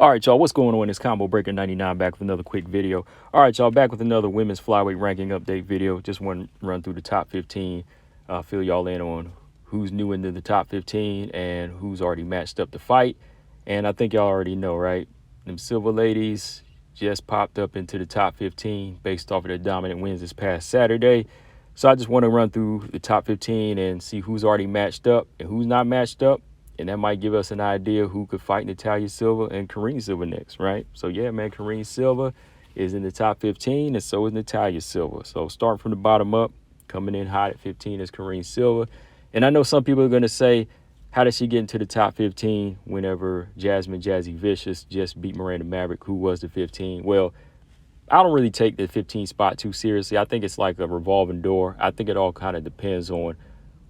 All right, y'all, what's going on? It's Combo Breaker 99 back with another quick video. All right, y'all, back with another women's flyweight ranking update video. Just want to run through the top 15, fill y'all in on who's new into the top 15 and who's already matched up to fight. And I think y'all already know, right? Them Silva ladies just popped up into the top 15 based off of their dominant wins this past Saturday. So I just want to run through the top 15 and see who's already matched up and who's not matched up. And that might give us an idea who could fight Natalia Silva and Karine Silva next, right? So, yeah, man, Karine Silva is in the top 15, and so is Natalia Silva. So, starting from the bottom up, coming in hot at 15 is Karine Silva. And I know some people are going to say, how did she get into the top 15 whenever Jazzy Vicious just beat Miranda Maverick, who was the 15? Well, I don't really take the 15 spot too seriously. I think it's like a revolving door. I think it all kind of depends on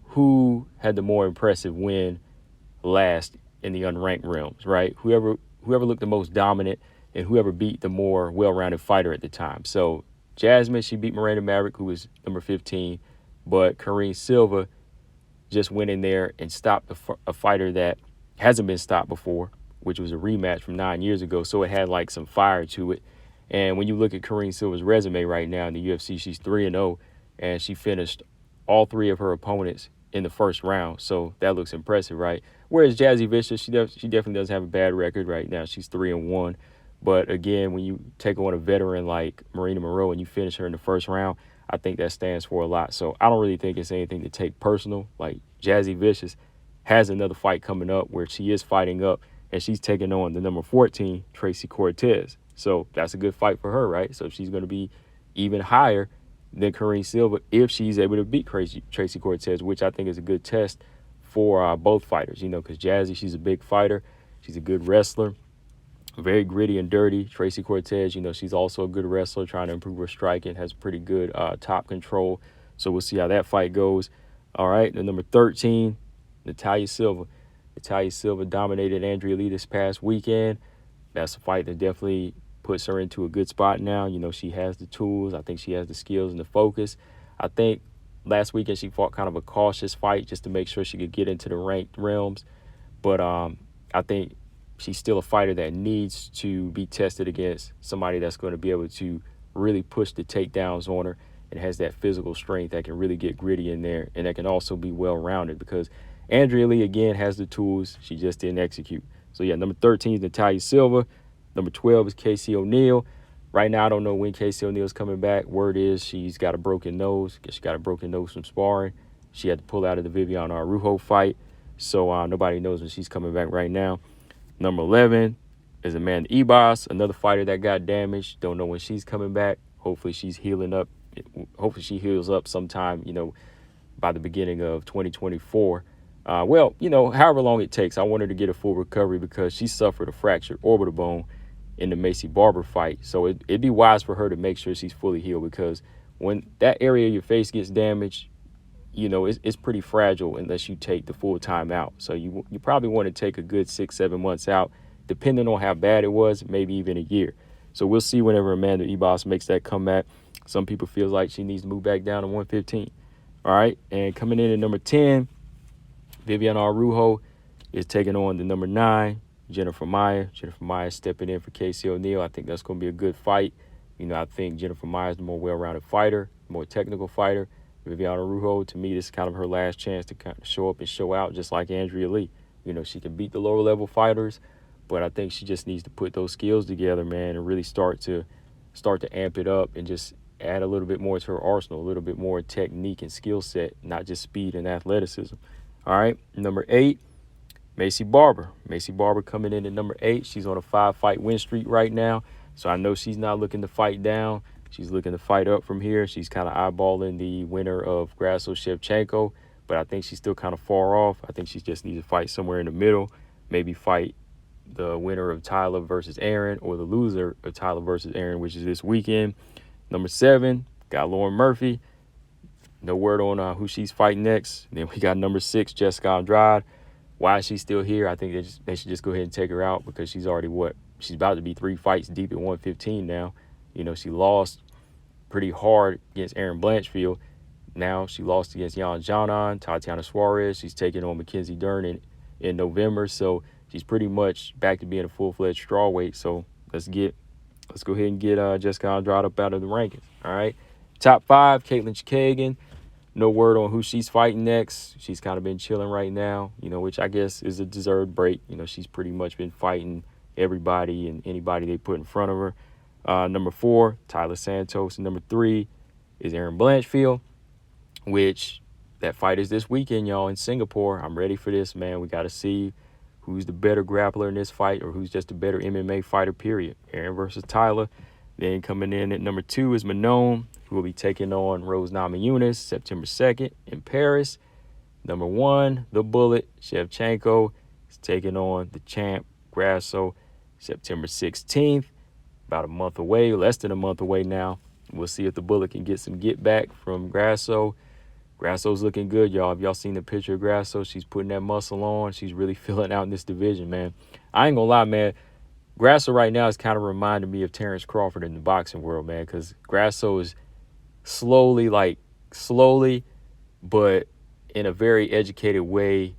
who had the more impressive win last in the unranked realms, right? Whoever looked the most dominant and whoever beat the more well-rounded fighter at the time. So Jasmine, she beat Miranda Maverick, who was number 15, but Karine Silva just went in there and stopped a fighter that hasn't been stopped before, which was a rematch from 9 years ago. So it had like some fire to it. And when you look at Karine Silva's resume right now in the UFC, she's 3-0, and she finished all three of her opponents in the first round. So that looks impressive, right? Whereas Jazzy Vicious, she definitely doesn't have a bad record right now. She's 3-1. But again, when you take on a veteran like Marina Moreau and you finish her in the first round, I think that stands for a lot. So I don't really think it's anything to take personal. Like Jazzy Vicious has another fight coming up where she is fighting up and she's taking on the number 14, Tracy Cortez. So that's a good fight for her, right? So she's going to be even higher than Karine Silva if she's able to beat Tracy Cortez, which I think is a good test for both fighters, you know, because Jazzy, she's a big fighter. She's a good wrestler, very gritty and dirty. Tracy Cortez, you know, she's also a good wrestler, trying to improve her striking, has pretty good top control. So we'll see how that fight goes. All right, the number 13, Natalia Silva. Natalia Silva dominated Andrea Lee this past weekend. That's a fight that definitely puts her into a good spot now. You know, she has the tools. I think she has the skills and the focus. I think last weekend she fought kind of a cautious fight just to make sure she could get into the ranked realms. But I think she's still a fighter that needs to be tested against somebody that's going to be able to really push the takedowns on her and has that physical strength that can really get gritty in there and that can also be well-rounded, because Andrea Lee, again, has the tools. She just didn't execute. So, yeah, number 13 is Natalia Silva. Number 12 is Casey O'Neill. Right now, I don't know when Casey O'Neill's coming back. Word is she's got a broken nose. She got a broken nose from sparring. She had to pull out of the Viviane Araújo fight. So nobody knows when she's coming back right now. Number 11 is Amanda Ebas, another fighter that got damaged. Don't know when she's coming back. Hopefully she's healing up. Hopefully she heals up sometime, you know, by the beginning of 2024. Well, you know, however long it takes. I want her to get a full recovery because she suffered a fractured orbital bone in the Macy Barber fight. So it'd be wise for her to make sure she's fully healed, because when that area of your face gets damaged, you know, it's pretty fragile unless you take the full time out. So you probably want to take a good 6-7 months out, depending on how bad it was, maybe even a year. So we'll see whenever Amanda Ebas makes that comeback. Some people feel like she needs to move back down to 115. All right, and coming in at number 10, Viviane Araújo is taking on the number 9, Jennifer Maia. Jennifer Maia stepping in for Casey O'Neill. I think that's going to be a good fight. You know, I think Jennifer Maia is the more well-rounded fighter, more technical fighter. Viviane Araújo, to me, this is kind of her last chance to kind of show up and show out, just like Andrea Lee. You know, she can beat the lower-level fighters, but I think she just needs to put those skills together, man, and really start to amp it up and just add a little bit more to her arsenal, a little bit more technique and skill set, not just speed and athleticism. All right, number 8, Macy Barber. Macy Barber coming in at number 8. She's on a 5-fight win streak right now, so I know she's not looking to fight down. She's looking to fight up from here. She's kind of eyeballing the winner of Grasso Shevchenko, but I think she's still kind of far off. I think she just needs to fight somewhere in the middle, maybe fight the winner of Tyler versus Aaron or the loser of Tyler versus Aaron, which is this weekend. Number 7, got Lauren Murphy. No word on who she's fighting next. Then we got number 6, Jessica Andrade. Why is she still here? I think they should just go ahead and take her out, because she's already she's about to be 3 fights deep at 115 now. You know, she lost pretty hard against Erin Blanchfield. Now she lost against Yan Xiaonan, Tatiana Suarez. She's taking on Mackenzie Dern in November. So she's pretty much back to being a full-fledged strawweight. So let's go ahead and get Jessica Andrade up out of the rankings. All right. Top 5, Caitlin Chikagan. No word on who she's fighting next. She's kind of been chilling right now, which I guess is a deserved break. She's pretty much been fighting everybody and anybody they put in front of her. Number 4, Tyler Santos. And number 3 is Erin Blanchfield, which that fight is this weekend, y'all, in Singapore. I'm ready for this, man. We got to see who's the better grappler in this fight or who's just a better MMA fighter, period. Erin versus Tyler. Then coming in at number 2 is Manon, who will be taking on Rose Namajunas September 2nd in Paris. Number 1, the Bullet, Shevchenko, is taking on the champ, Grasso, September 16th. About a month away, less than a month away now. We'll see if the Bullet can get some get back from Grasso. Grasso's looking good, y'all. If y'all seen the picture of Grasso, she's putting that muscle on. She's really filling out in this division, man. I ain't gonna lie, man. Grasso right now is kind of reminding me of Terrence Crawford in the boxing world, man, because Grasso is slowly, but in a very educated way,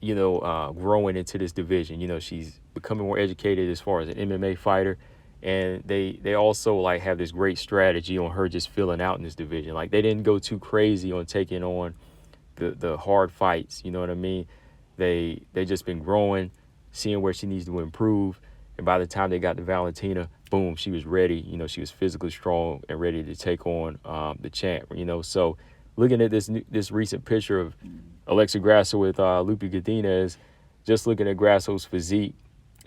growing into this division. She's becoming more educated as far as an MMA fighter. And they also like have this great strategy on her just filling out in this division. Like they didn't go too crazy on taking on the hard fights. You know what I mean? They just been growing, seeing where she needs to improve. And by the time they got to Valentina, boom, she was ready. She was physically strong and ready to take on the champ. So looking at this recent picture of Alexa Grasso with Lupe Godinez, just looking at Grasso's physique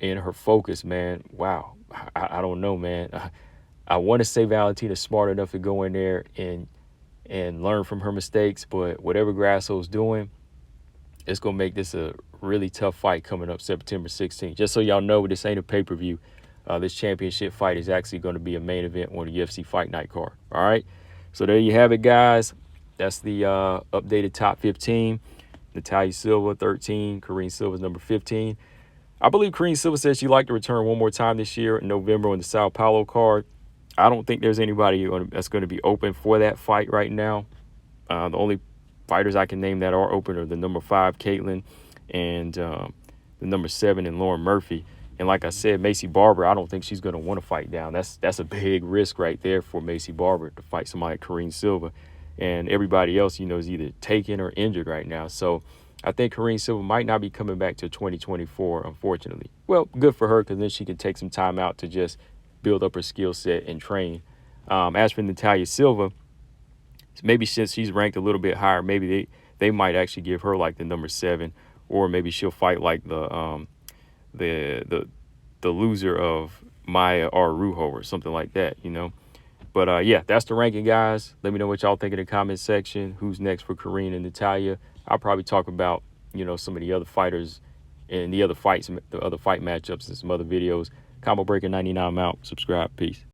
and her focus, man, wow. I don't know, man. I want to say Valentina's smart enough to go in there and learn from her mistakes, but whatever Grasso's doing, it's going to make this a really tough fight coming up September 16th. Just so y'all know, this ain't a pay-per-view. This championship fight is actually going to be a main event on the UFC Fight Night card. All right? So there you have it, guys. That's the updated top 15. Natalia Silva, 13. Karine Silva's number 15. I believe Karine Silva said she'd like to return one more time this year in November on the Sao Paulo card. I don't think there's anybody that's going to be open for that fight right now. The only fighters I can name that are open are the number 5, Caitlin, and the number 7, and Lauren Murphy. And like I said, Macy Barber, I don't think she's going to want to fight down. That's a big risk right there for Macy Barber to fight somebody like Karine Silva. And everybody else, is either taken or injured right now. So I think Karine Silva might not be coming back to 2024, unfortunately. Well, good for her because then she can take some time out to just build up her skill set and train. As for Natalia Silva, maybe since she's ranked a little bit higher, maybe they might actually give her like the number 7, or maybe she'll fight like the loser of Maya Arujo or something like that, But yeah, that's the ranking, guys. Let me know what y'all think in the comment section. Who's next for Karine and Natalia? I'll probably talk about, some of the other fighters and the other fights, the other fight matchups in some other videos. Combo Breaker 99 out. Subscribe. Peace.